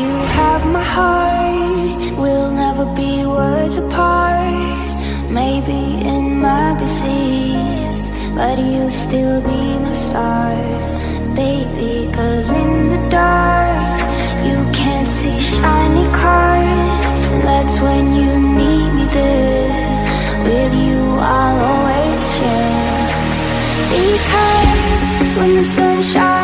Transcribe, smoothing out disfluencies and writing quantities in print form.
You have my heart, we'll never be worlds apart. Maybe in magazines, but you'll still be my star, baby. 'Cause in the dark, you can't see shiny cars, and that's when you need me there. With you I'll always share. Because when the sun shines